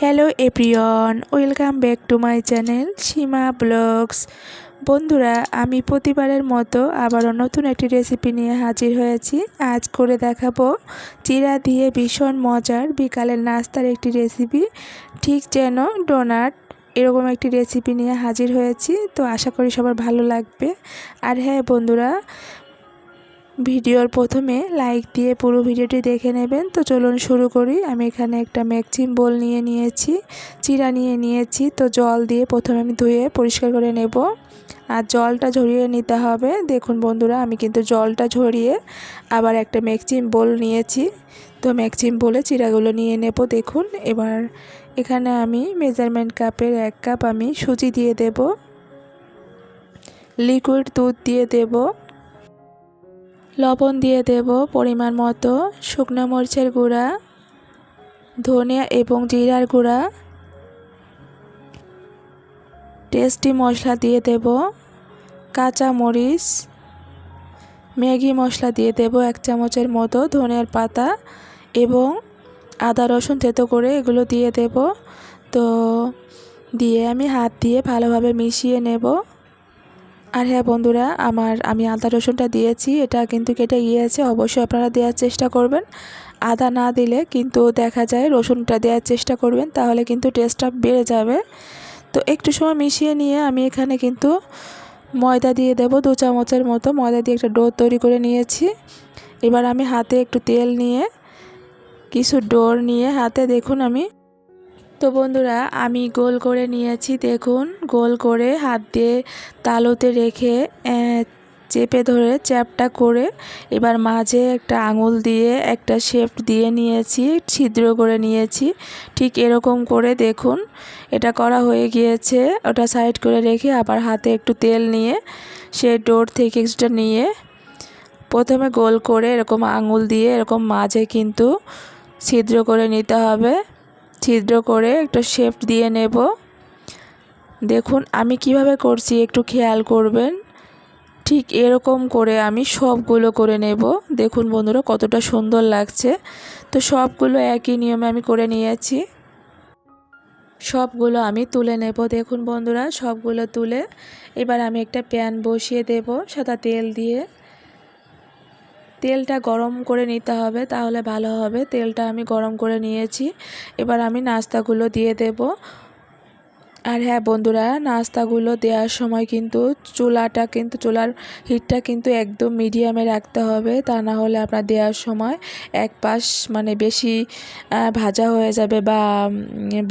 Hello everyone, welcome back to my channel Seema blogs. বন্ধুরা, আমি প্রতিবারের মতো আবারও নতুন একটি রেসিপি নিয়ে হাজির হয়েছি। আজ করে দেখাবো চিড়া দিয়ে ভীষণ মজার বিকালের নাস্তার একটি রেসিপি, ঠিক যেন ডোনাট। এরকম একটি রেসিপি নিয়ে হাজির হয়েছি, তো আশা করি সবার ভালো লাগবে। আর হ্যাঁ বন্ধুরা, ভিডিওর প্রথমে লাইক দিয়ে পুরো ভিডিওটি দেখে নেবেন। তো চলুন শুরু করি। আমি এখানে একটা মিক্সিং বোল নিয়ে নিয়েছি, চিড়া নিয়ে নিয়েছি। তো জল দিয়ে প্রথমে আমি ধুয়ে পরিষ্কার করে নেব, আর জলটা ঝরিয়ে নিতে হবে। দেখুন বন্ধুরা, আমি কিন্তু জলটা ঝরিয়ে আবার একটা মিক্সিং বোল নিয়েছি। তো মিক্সিং বোলে চিড়াগুলো নিয়ে নেব। দেখুন, এবার এখানে আমি মেজারমেন্ট কাপের 1 কাপ আমি সুজি দিয়ে দেব, লিকুইড দুধ দিয়ে দেব, লবণ দিয়ে দেব পরিমাণ মতো, শুকনো মরিচের গুঁড়া, ধনিয়া এবং জিরার গুঁড়া, টেস্টি মশলা দিয়ে দেব, কাঁচা মরিচ, ম্যাগি মশলা দিয়ে দেব 1 চামচের মতো, ধনিয়ার পাতা এবং আদা রসুন থেতো করে এগুলো দিয়ে দেব। তো দিয়ে আমি হাত দিয়ে ভালোভাবে মিশিয়ে নেব। আর হ্যাঁ বন্ধুরা, আমি আদা রসুনটা দিয়েছি, এটা কিন্তু কেটে গিয়েছে। অবশ্যই আপনারা দেওয়ার চেষ্টা করবেন। আদা না দিলে কিন্তু দেখা যায় রসুনটা দেওয়ার চেষ্টা করবেন, তাহলে কিন্তু টেস্টটা বেড়ে যাবে। তো একটু সময় মিশিয়ে নিয়ে আমি এখানে কিন্তু ময়দা দিয়ে দেব 2 চামচের মতো। ময়দা দিয়ে একটা ডো তৈরি করে নিয়েছি। এবার আমি হাতে একটু তেল নিয়ে কিছু ডোর নিয়ে হাতে দেখুন তো বন্ধুরা, আমি গোল করে নিয়েছি। দেখুন, গোল করে হাত দিয়ে তালুতে রেখে চেপে ধরে চ্যাপটা করে এবার মাঝে একটা আঙুল দিয়ে একটা শেপ দিয়ে নিয়েছি, ছিদ্র করে নিয়েছি। ঠিক এরকম করে দেখুন, এটা করা হয়ে গিয়েছে। ওটা সাইড করে রেখে আবার হাতে একটু তেল নিয়ে সে ডোর থেকে কিছুটা নিয়ে প্রথমে গোল করে এরকম আঙুল দিয়ে এরকম মাঝে কিন্তু ছিদ্র করে নিতে হবে। ছিদ্র করে একটা শেপ দিয়ে নেব। দেখুন আমি কিভাবে করছি একটু খেয়াল করবেন। ঠিক এরকম করে আমি সবগুলো করে নেব। দেখুন বন্ধুরা, কতটা সুন্দর লাগছে। তো সবগুলো একই নিয়মে আমি করে নিয়েছি। সবগুলো আমি তুলে নেব। দেখুন বন্ধুরা, সবগুলো তুলে এবার আমি একটা প্যান বসিয়ে দেব সাদা তেল দিয়ে। তেলটা গরম করে নিতে হবে, তাহলে ভালো হবে। তেলটা আমি গরম করে নিয়েছি। এবার আমি নাস্তাগুলো দিয়ে দেব। আর হ্যাঁ বন্ধুরা, নাস্তাগুলো দেওয়ার সময় কিন্তু চুলার হিটটা কিন্তু একদম মিডিয়ামে রাখতে হবে, তা না হলে আপনার দেওয়ার সময় এক পাশ মানে বেশি ভাজা হয়ে যাবে বা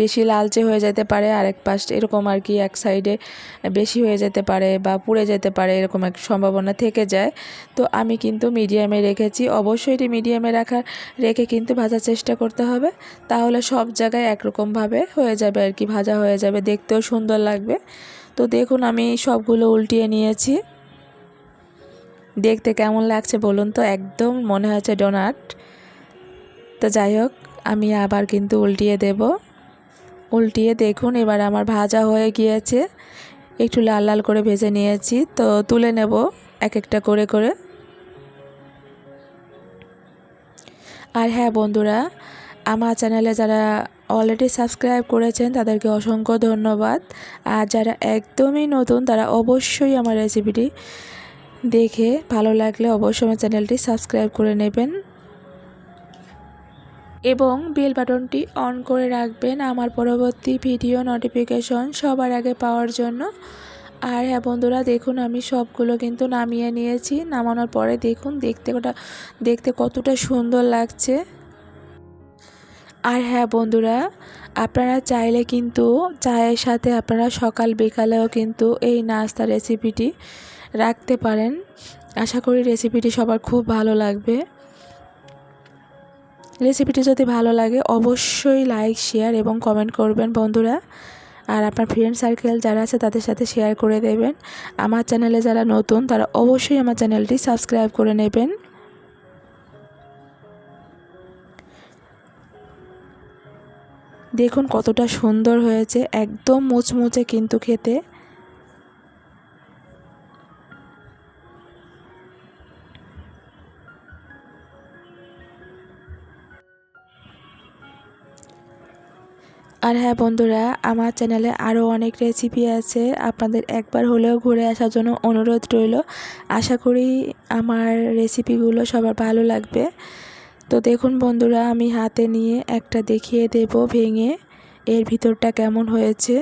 বেশি লালচে হয়ে যেতে পারে, আরেক পাশ এরকম আর কি এক সাইডে বেশি হয়ে যেতে পারে বা পুড়ে যেতে পারে, এরকম এক সম্ভাবনা থেকে যায়। তো আমি কিন্তু মিডিয়ামে রেখেছি। অবশ্যই এটি মিডিয়ামে রেখে কিন্তু ভাজার চেষ্টা করতে হবে, তাহলে সব জায়গায় একরকমভাবে হয়ে যাবে আর কি, ভাজা হয়ে যাবে, দেখতেও সুন্দর লাগবে। তো দেখুন আমি সবগুলো উল্টিয়ে নিয়েছি। দেখতে কেমন লাগছে বলুন তো? একদম মনে হচ্ছে ডোনাট। তো যাই হোক, আমি আবার কিন্তু উল্টিয়ে দেব। উল্টিয়ে দেখুন, এবার আমার ভাজা হয়ে গিয়েছে। একটু লাল লাল করে ভেজে নিয়েছি। তো তুলে নেব এক একটা করে করে। আর হ্যাঁ বন্ধুরা, আমার চ্যানেলে যারা অলরেডি সাবস্ক্রাইব করেছেন তাদেরকে অসংখ্য ধন্যবাদ। আর যারা একদমই নতুন তারা অবশ্যই আমার রেসিপিটি দেখে ভালো লাগলে অবশ্যই আমার চ্যানেলটি সাবস্ক্রাইব করে নেবেন এবং বেল বাটনটি অন করে রাখবেন আমার পরবর্তী ভিডিও নোটিফিকেশন সবার আগে পাওয়ার জন্য। আর হ্যাঁ বন্ধুরা, দেখুন আমি সবগুলো কিন্তু নামিয়ে নিয়েছি। নামানোর পরে দেখুন দেখতে কতটা সুন্দর লাগছে। আর হ্যাঁ বন্ধুরা, আপনারা চাইলে কিন্তু চায়ের সাথে আপনারা সকাল বিকালেও কিন্তু এই নাস্তা রেসিপিটি রাখতে পারেন। আশা করি রেসিপিটি সবার খুব ভালো লাগবে। রেসিপিটি যদি ভালো লাগে অবশ্যই লাইক, শেয়ার এবং কমেন্ট করবেন বন্ধুরা। আর আপনার ফ্রেন্ড সার্কেল যারা আছে তাদের সাথে শেয়ার করে দেবেন। আমার চ্যানেলে যারা নতুন তারা অবশ্যই আমার চ্যানেলটি সাবস্ক্রাইব করে নেবেন। দেখুন কতটা সুন্দর হয়েছে, একদম মুচমুচে কিন্তু খেতে। আর হ্যাঁ বন্ধুরা, আমার চ্যানেলে আরও অনেক রেসিপি আছে, আপনাদের একবার হলেও ঘুরে আসার জন্য অনুরোধ রইল। আশা করি আমার রেসিপিগুলো সবার ভালো লাগবে। তো দেখুন বন্ধুরা, আমি হাতে নিয়ে একটা দেখিয়ে দেব ভেঙে এর ভিতরটা কেমন হয়েছে।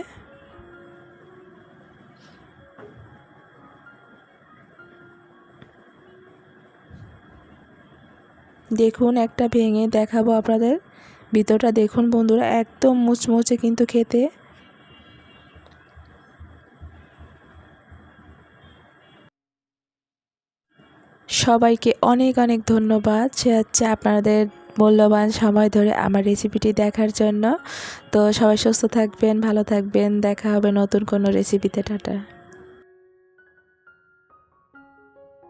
দেখুন একটা ভেঙে দেখাবো আপনাদের, ভিতরটা দেখুন বন্ধুরা, একদম মুচমুচে কিন্তু খেতে। সবাইকে অনেক অনেক ধন্যবাদ, সে হচ্ছে আপনাদের মূল্যবান সময় ধরে আমার রেসিপিটি দেখার জন্য। তো সবাই সুস্থ থাকবেন, ভালো থাকবেন, দেখা হবে নতুন কোনো রেসিপিতে। টাটা।